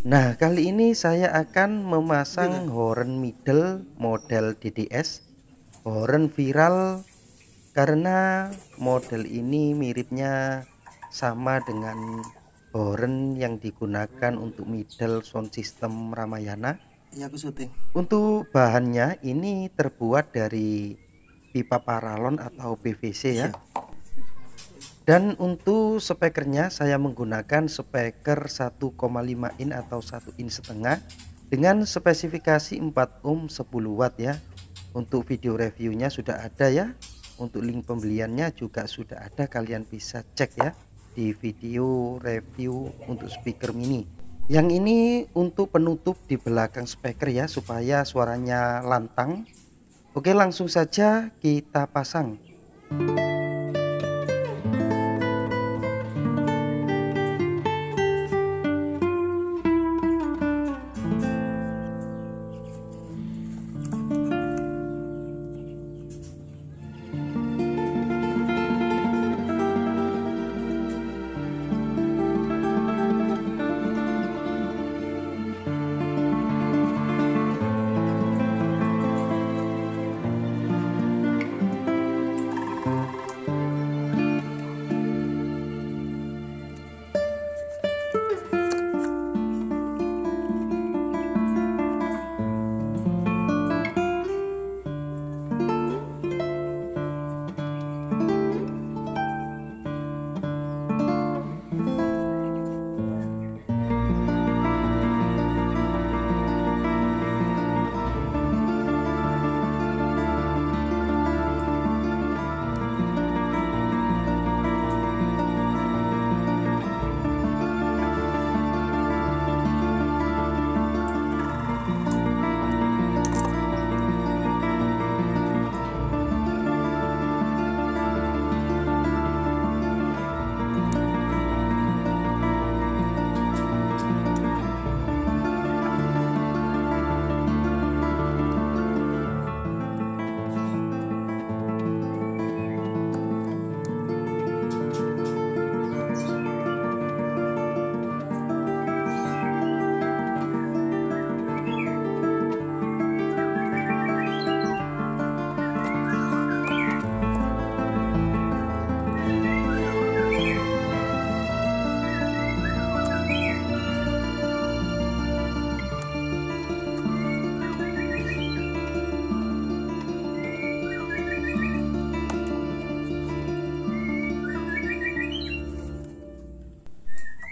Nah, kali ini saya akan memasang horn middle model DDS, horn viral karena model ini miripnya sama dengan horn yang digunakan untuk middle sound system Ramayana. Iya aku syuting. Untuk bahannya ini terbuat dari pipa paralon atau PVC ya. Iya. Dan untuk speakernya saya menggunakan speaker 1,5 in atau 1,5 in dengan spesifikasi 4 ohm 10 watt ya. Untuk video reviewnya sudah ada ya. Untuk link pembeliannya juga sudah ada, kalian bisa cek ya di video review untuk speaker mini. Yang ini untuk penutup di belakang speaker ya, supaya suaranya lantang. Oke, langsung saja kita pasang.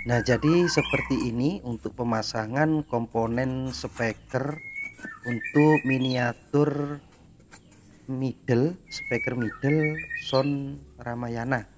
Nah, jadi seperti ini untuk pemasangan komponen speaker untuk miniatur speaker middle sound Ramayana.